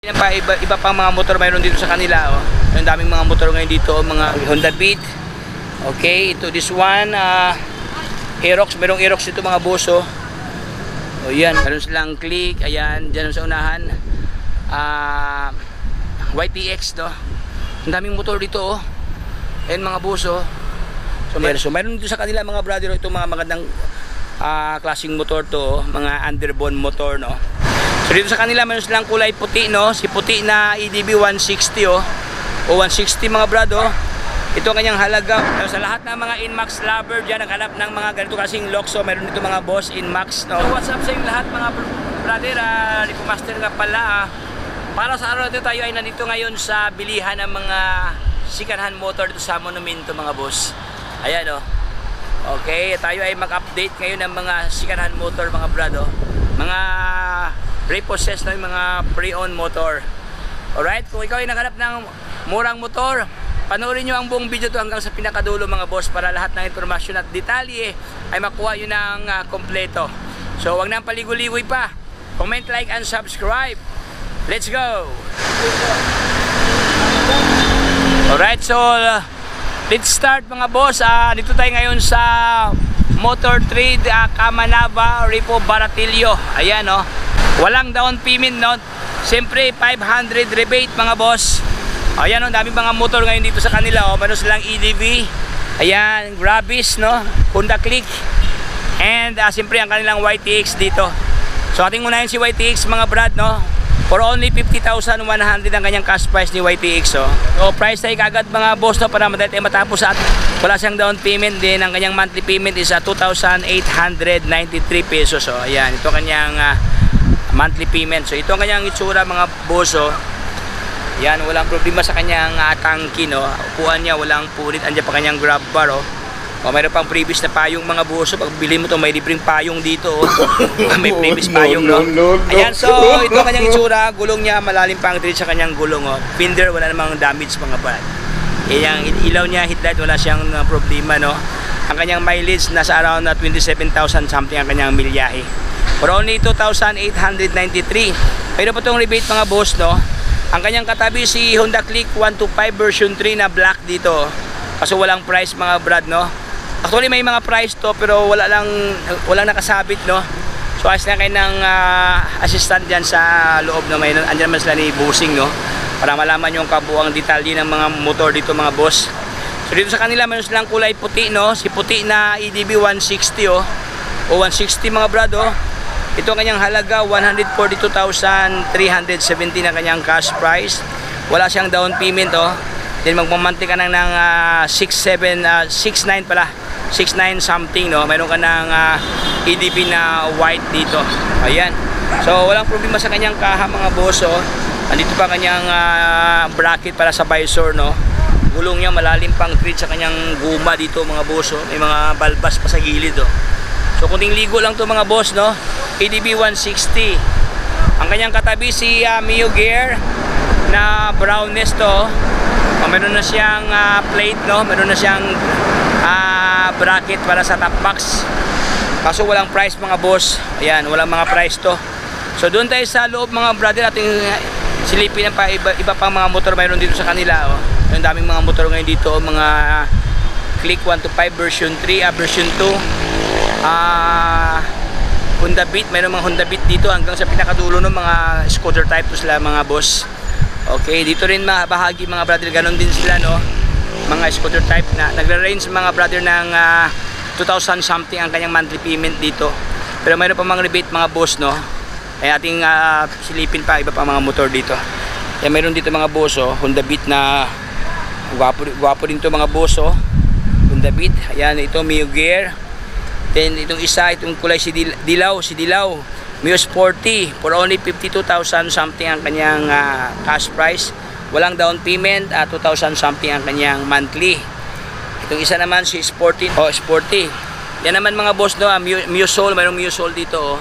Yan pa, iba pang mga motor mayroon dito sa kanila. Oh. Ang daming mga motor ngayon dito, mga Honda Beat. Okay, ito this one, Aerox, mayroong Aerox dito mga boss. Oh. O yan, meron silang Click, ayan, dyan sa unahan. YTX, no? Ang daming motor dito, oh. Ayan mga boss, oh. So mayroon dito sa kanila mga brother, ito mga magandang klaseng motor to, oh. Mga underbone motor, no? So dito sa kanila meron silang kulay puti, no? Si puti na EDB 160, oh. O 160 mga brado. Ito ang kanyang halaga. So, sa lahat ng mga Inmax lover dyan, naghanap ng mga ganito kasing Luxo, meron dito mga boss Inmax, no? So what's up sa inyo lahat mga brother, Rico Master nga pala. Para sa araw na ito, tayo ay nandito ngayon sa bilihan ng mga second-hand motor dito sa Monumento mga boss. Ayan, oh. Okay, tayo ay mag-update ngayon ng mga second-hand motor mga brado. Mga repossessed na yung mga pre-owned motor. Alright, kung ikaw ay naghanap ng murang motor, panoorin nyo ang buong video to hanggang sa pinakadulo mga boss para lahat ng informasyon at detalye ay makuha yun ng kompleto. So wag nang paligoy-ligoy pa. Comment, like, and subscribe. Let's go! Alright, so let's start mga boss. Dito tayo ngayon sa Motor Trade Kamanava, Repo Baratillo. Ayan, oh. Walang down payment, no? Siyempre 500 rebate mga boss. Ayan, oh, daming mga motor ngayon dito sa kanila, oh. Meron silang EDV. Ayan, Grabis, no? Honda Click. And siyempre ang kanilang YTX dito. So ating unahin si YTX mga brad, no? For only 50,100 ang kanyang cash price ni YTX, oh. So price tag agad mga boss, no, para madali tayo matapos at wala siyang down payment din. Ang kanyang monthly payment is 2,893 pesos, oh. Ayan, ito kanyang monthly payment. So ito ang kanyang itsura mga boss, oh. Yan, walang problema sa kanyang tangki, no. Upuan niya, walang punit. Andiyan pa kanyang grab bar, oh. O, mayroon pang previous na payong mga boss. Pag bili mo to, may libreng payong dito, oh. May previous payong, no. Ayan, so ito ang kanyang itsura. Gulong niya, malalim pang treat sa kanyang gulong, oh. Fender, wala namang damage mga brad. Yung ilaw niya, headlight, wala siyang problema, no. Ang kanyang mileage nasa around 27,000 something ang kanyang milyahe. For only 2,893. Pero po itong rebate mga boss, no. Ang kanyang katabi si Honda Click 125 version 3 na black dito. Kaso walang price mga brad, no. Actually may mga price to pero walang nakasabit, no. So ayos na kayo ng assistant dyan sa loob, no. Andyan naman sila ni Busing, no, para malaman yung kabuang detalye ng mga motor dito mga boss. So dito sa kanila meron silang kulay puti, no. Si puti na EDB 160, oh. O 160 mga brad, oh. Ito ang kanyang halaga, 142,370 na kanyang cash price. Wala siyang down payment, oh. Then magmamanti ka ng 69 pala. 69 something, no. Mayroon ka ng EDP na white dito. Ayan. So walang problema sa kanyang kaha mga boss, oh. Andito pa kanyang bracket para sa visor, no. Gulong niya malalim pang treat sa kanyang guma dito mga boss, oh. May mga balbas pa sa gilid, oh. So kunting ligo lang to mga boss, no. EDB 160. Ang kanyang katabi si Mio Gear na brownness to. Meron na siyang plate, no. Meron na siyang bracket para sa top box. Kaso walang price mga boss. Ayan, walang mga price to. So doon tayo sa loob mga brother, ating silipin pa iba pang mga motor mayroon dito sa kanila, oh. Ang daming mga motor ngayon dito, oh. Mga Click 125 version 3, version 2. Honda Beat, mayroong mga Honda Beat dito hanggang sa pinakadulo ng mga scooter type to sila mga boss. Okay, dito rin bahagi mga brother, ganon din sila, no. Mga scooter type na nagre-range mga brother ng 2,000 something ang kanyang monthly payment dito. Pero mayroon pa mga rebate mga boss, no. Ay ating silipin pa iba pa mga motor dito. Kaya mayroon dito mga boss, oh, Honda Beat na gwapo din to mga boss, oh. Honda Beat, ayan, ito Mio Gear. Then itong isa, itong kulay si Dilaw, Mio Sporty, for only 52,000 something ang kanyang cash price. Walang down payment, 2,000 something ang kanyang monthly. Itong isa naman si Sporty, Sporty. Yan naman mga boss, no, Mio Soul, mayroong Mio Soul dito,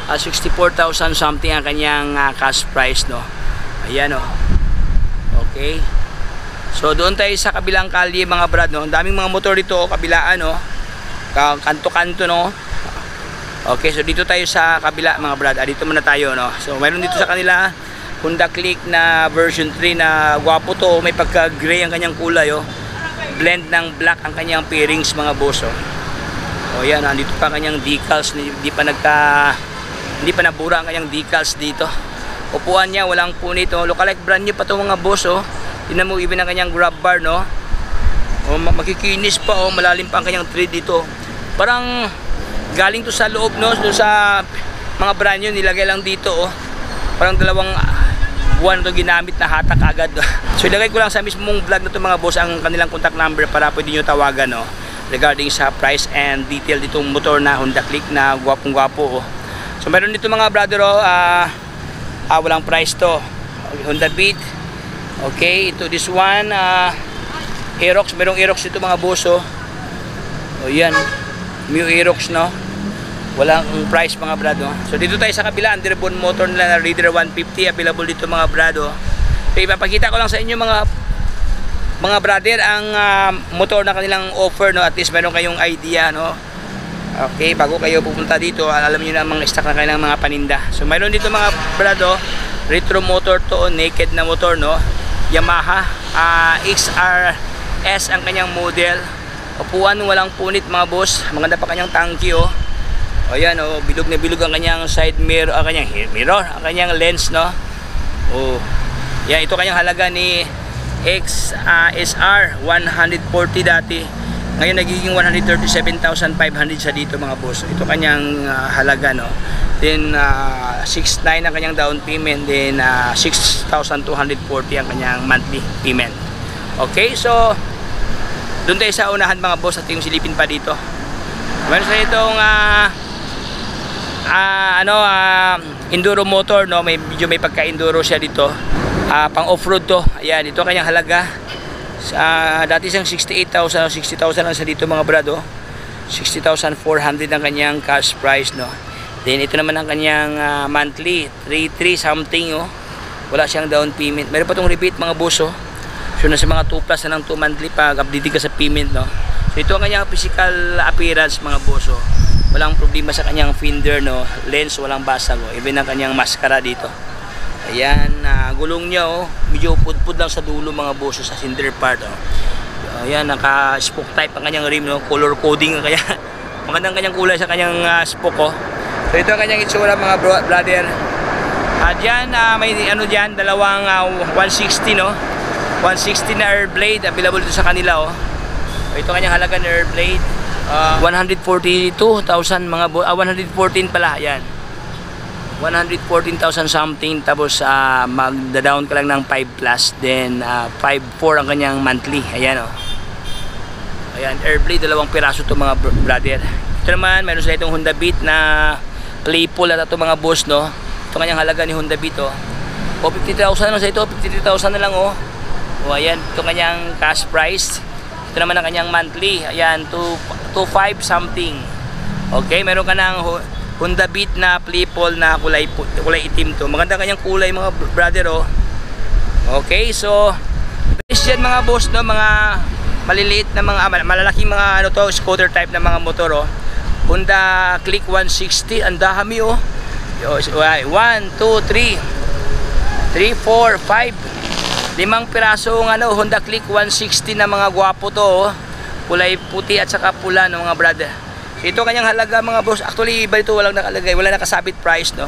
64,000 something ang kanyang cash price, no. Ayan, oh. Okay. So doon tayo sa kabilang kalye mga brad, no. Ang daming mga motor dito, oh, kabilaan, no. Kanto-kanto, no. Okay, so dito tayo sa kabila mga brad. Dito muna tayo, no. So mayroon dito sa kanila Honda Click na version 3 na gwapo to. May pagka-gray ang kanyang kulay, oh. Blend ng black ang kanyang pairings, mga boss, oh. O yan, andito pa kanyang decals, hindi pa nabura ang kanyang decals dito. Upuan niya, walang punit, oh. Lookalike brand new pa to, mga boss, oh. Tingnan mo even ang kanyang grab bar, no. O, makikinis pa, oh. Malalim pa ang kanyang thread dito. Parang galing to sa loob, no, doon sa mga brand new, nilagay lang dito, oh. Parang 2 buwan to ginamit na hatak agad. So ilagay ko lang sa mismong vlog na to, mga boss, ang kanilang contact number para pwede nyo tawagan, no, regarding sa price and detail ditong motor na Honda Click na gwapong gwapo, oh. So meron dito, mga brother, oh, walang price to, Honda Beat. Okay, ito this one, Aerox, merong Aerox dito, mga boss, oh. O yan, Mio Aerox, no. Walang price, mga brado. So dito tayo sa kabila, underbone motor nila na Raider 150 available dito, mga brado. So ipapakita ko lang sa inyo, mga brother, ang motor na kanilang offer, no. At least meron kayong idea, no. Okay, bago kayo pupunta dito, alam niyo na mga stock na kanilang mga paninda. So mayroon dito, mga brado, retro motor to, naked na motor, no. Yamaha XRS ang kanyang model. Upuan, walang punit, mga boss. Maganda pa kanyang tangki, oh. O yan, oh, bilog na bilog ang kanyang side mirror, ang kanyang mirror, ang kanyang lens, no. Oh. Yan, ito kanyang halaga ni XSR 140 dati. Ngayon nagiging 137,500 sa dito, mga boss. Ito kanyang halaga, no. Then 6,900 ang kanyang down payment, then 6,240 ang kanyang monthly payment. Okay, so doon tayo sa unahan, mga boss, at yung silipin pa dito. Meron sa itong enduro motor, no. Medyo may pagka-enduro siya dito. Pang off-road to. Ayan, ito kanyang halaga. Dati siyang 68,000 o 60,000 lang sa dito, mga brado. 60,400 ang kanyang cash price, no. Then ito naman ang kanyang monthly 3,3 something, oh. Wala siyang down payment. Meron pa tong rebate, mga boss, oh. So nasa mga 2 plus na ng 2 monthly pag update ka sa payment, no. So ito ang kanyang physical appearance, mga boss, oh. Walang problema sa kanyang fender, no. Lens walang basag, oh. Even ang kanyang mascara dito. Ayan, gulong niya, oh. Medyo pudpud lang sa dulo, mga boss, sa cinder part, oh. Ayan, naka-spoke type ang kanyang rim, no. Color coding, kaya magandang kanyang kulay sa kanyang spoke, oh. So ito ang kanyang itsura, mga brother. Diyan, may ano diyan, dalawang 160, no. 160 na air blade available dito sa kanila, oh. So ito kanyang halaga na air blade. 142,000, mga 114 pala, yan. 114,000 something, tapos magda-down ka lang ng 5 plus, then 5,400 ang kanyang monthly. Ayan, oh. Ayan, air blade, 2 piraso to, mga brother. Ito naman, meron sila itong Honda Beat na playful at ito, mga boss, no. Ito kanyang halaga ni Honda Beat, oh. 50,000 naman sa ito, 53,000 na lang, oh. O ayan, ito kanyang cash price. Ito naman ang kanyang monthly. Ayan, 2,500 something. Okay, meron ka ng Honda Beat na playful na kulay itim to. Maganda kanyang kulay, mga brother, oh. Okay, so base yan, mga boss, no, mga maliliit na mga malalaking mga ano to, scooter type na mga motor, oh. Honda Click 160, ang dami, oh. 1, 2, 3 4, 5 5 piraso ng Honda Click 160 na mga gwapo to, oh. Kulay puti at saka pula, no, mga brother. So ito kanyang halaga, mga boss. Actually iba ito, walang nakalagay, wala nakasabit price, no.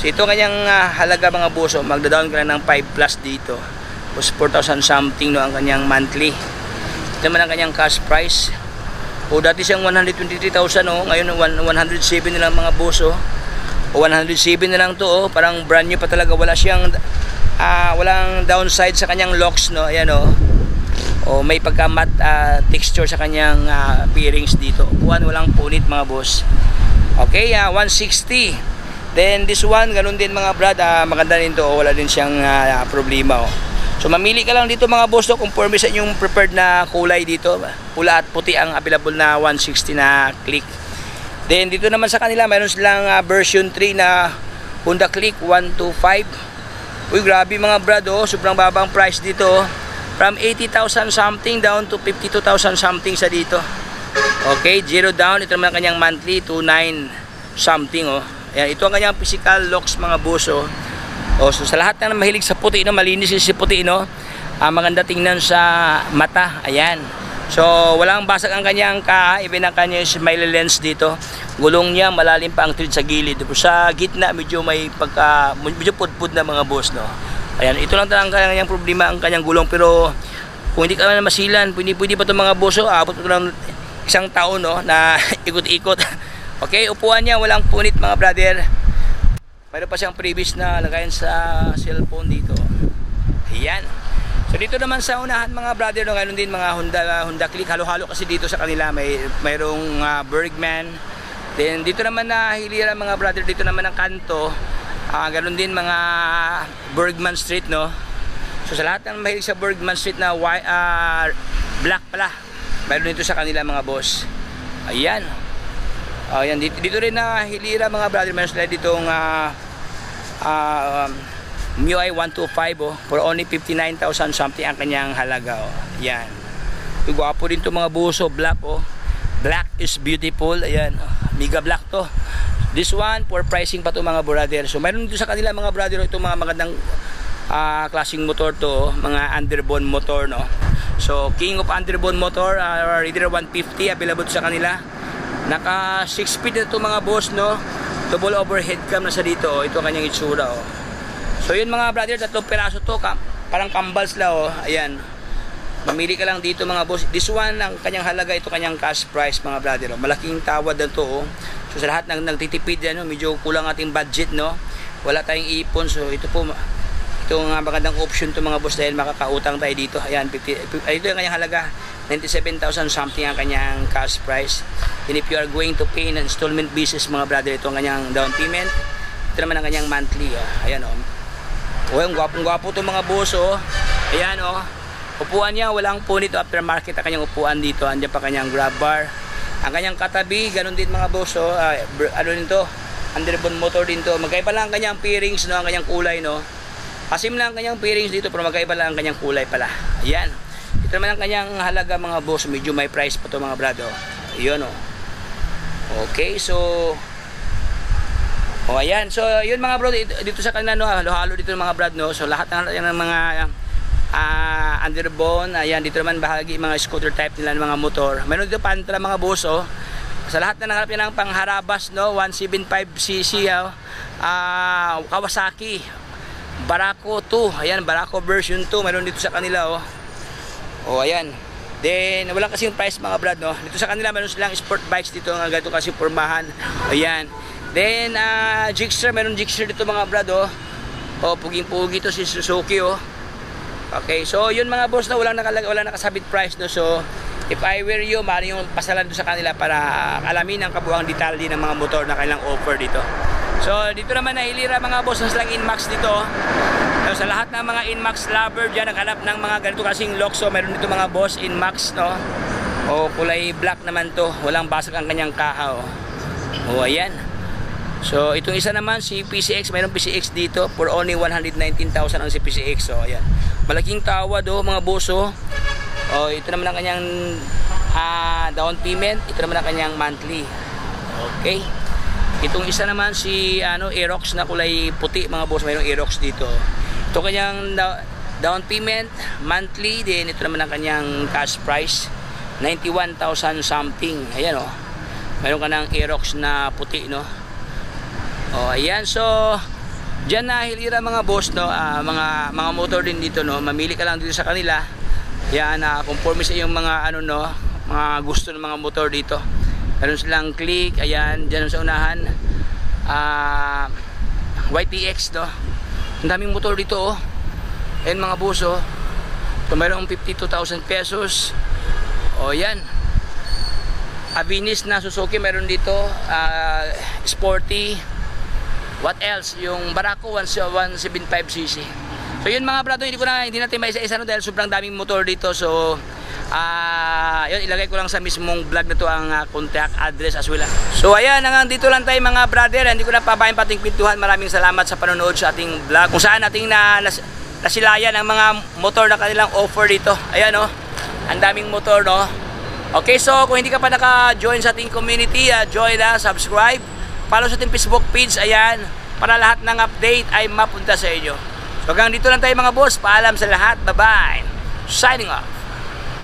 So ito kanyang halaga, mga boss, oh. Magda-down ka na ng 5 plus dito. Tapos 4,000 something, no, ang kanyang monthly. Ito naman ang kanyang cash price. O dati siyang 123,000, oh. Ngayon 107 na lang, mga boss, oh. O 107 na lang to, oh. Parang brand new pa talaga. Wala siyang walang downside sa kanyang locks, no. Ayan, oh. O may pagka-matte texture sa kanyang bearings dito. Upuan, walang punit, mga boss. Okay, 160. Then this one, ganun din, mga brad, maganda din to, oh. Wala din siyang problema, oh. So mamili ka lang dito, mga boss, no, kung sa inyong preferred na kulay dito. Pula at puti ang available na 160 na Click. Then dito naman sa kanila, mayroon silang version 3 na Honda Click 125. Uy, grabe, mga brad, oh. Sobrang babang price dito, oh. From 80,000 something down to 52,000 something sa dito. Okay, 0 down. Ito naman ang kanyang monthly 29 something, oh. Ayan, ito ang kanyang physical locks, mga boss, oh. So sa lahat ng mahilig sa puti, no, malinis si puti, no, maganda tingnan sa mata. Ayan. So walang basag ang kanyang even ang kanyang smile lens dito. Gulong niya malalim pa ang thread sa gilid. Sa gitna medyo may medyo pudpud na mga boss, no. Ayan, ito lang talaga ang kanyang problema, ang kanyang gulong. Pero kung hindi ka na masilan, pwede pa itong mga boss. Abot ito ng isang taon, no, na ikot-ikot. Okay, upuan niya walang punit mga brother. Mayroon pa siyang previous na lagayan sa cellphone dito. Ayan. So dito naman sa unahan mga brother, no, ganoon din mga Honda Click. Halo-halo kasi dito sa kanila. Mayroong Bergman. Then dito naman na hilira mga brother, dito naman ang kanto. Ganoon din mga Bergman Street, no. So sa lahat ng mahilig sa Bergman Street na black pala, mayroon dito sa kanila mga boss. Ayan. Ayan, dito rin na hilira mga brother, meron sila ditong MIUI 125 for only 59,000 something ang kanyang halaga. Ayan. Ito gwapo din to mga buso, black. Black is beautiful. Ayan, mega black to. This one for pricing pa to mga brother. So meron dito sa kanila mga brother itong mga magandang klaseng motor to, mga underbone motor, no. So king of underbone motor, Raider 150 available sa kanila. Naka 6 speed na ito mga boss, no. Double overhead cam na sa dito. Ito kanyang itsura. So yun mga brother, 3 peraso to, parang kambals la. Ayan, mamili ka lang dito mga boss. This one ang kanyang halaga, ito kanyang cash price mga brother. Malaking tawad na to. So sa lahat ng nagtitipid yan, medyo kulang ating budget, no. Wala tayong ipon. So ito po, ito nga magandang option to mga boss dahil makakautang tayo dito. Ayan, ito yung kanyang halaga, 97,000 something ang kanyang cash price. And if you are going to pay in installment basis mga brother, ito ang kanyang down payment. Ito naman ang kanyang monthly. Ayan, ang gwapong-gwapo to mga boss. Ayan, upuan niya walang punit, aftermarket ang kanyang upuan dito. Andiyan pa kanyang grab bar. Ang kanyang katabi, ganun din mga boss. Ano din to, underbone motor din to. Magkaiba lang ang kanyang pairings, no, ang kanyang kulay, no. Asim lang ang kanyang pairings dito, pero magkaiba lang ang kanyang kulay pala. Ayan. Ito naman ang kanyang halaga mga boss, medyo may price pa to mga brado. Ayun, okay, so ayan. So yun mga bro, dito sa kanila, no, halo-halo dito mga brad, no. So lahat ng mga underbone, ayan, dito naman bahagi mga scooter type nila ng mga motor. Meron dito pantra mga boss, sa lahat na nakalap yan ng pangharabas, no, 175cc, Kawasaki Barako 2, ayan, Barako version 2, meron dito sa kanila, ayan. Then wala kasing price mga brad, no. Dito sa kanila meron silang sport bikes dito nga ganito kasi pormahan. Ayan. Then Gixxer, meron Gixxer dito mga brad, puging-pugi to si Suzuki, Okay, so yun mga boss, na wala nakasabit price, no. So if I were you, maaari yung pasalan doon sa kanila para alamin ang kabuang detalye ng mga motor na kailang offer dito. So dito naman na hilira mga boss, silang Inmax dito. So, sa lahat ng mga Inmax lover dyan, naghanap ng mga ganito kasing Luxo, meron dito mga boss Inmax, no. Kulay black naman to, walang basag ang kanyang kaha, ayan. So itong isa naman si PCX, mayroong PCX dito for only 119,000 ang si PCX. So ayan, malaking tawad mga boss. Ito naman ang kanyang down payment, ito naman ang kanyang monthly. Okay, itong isa naman si Aerox na kulay puti mga boss, mayroong Aerox dito. Ito kanyang down payment, monthly, din ito naman ang kanyang cash price, 91,000 something. Ayan, mayroon ka ng Aerox na puti, no. Ayan, so diyan na hilira mga boss, no, mga motor din dito, no. Mamili ka lang dito sa kanila. Yan, conforme sa yung mga mga gusto ng mga motor dito. Meron silang Click, ayan, diyan sa unahan. YTX, no. Ang daming motor dito, ayan mga boss, so mayroong 52,000 pesos. Yan. Avinis na Suzuki meron dito, sporty. What else? Yung Barako 175cc. So yun mga brado, hindi natin maisa-isa, no, dahil sobrang daming motor dito. So yun, ilagay ko lang sa mismong vlog na to ang contact address as well. So ayan, hanggang dito lang tayo mga brother. Hindi ko na pabayan pating pintuhan. Maraming salamat sa panonood sa ating vlog, kung saan ating nasilayan ang mga motor na kanilang offer dito. Ayan, ang daming motor, no. Okay, so kung hindi ka pa naka-join sa ating community, join na, subscribe, follow sa ating Facebook page, ayan. para lahat ng update ay mapunta sa inyo. So hanggang dito lang tayo mga boss. Paalam sa lahat. Bye-bye. Signing off.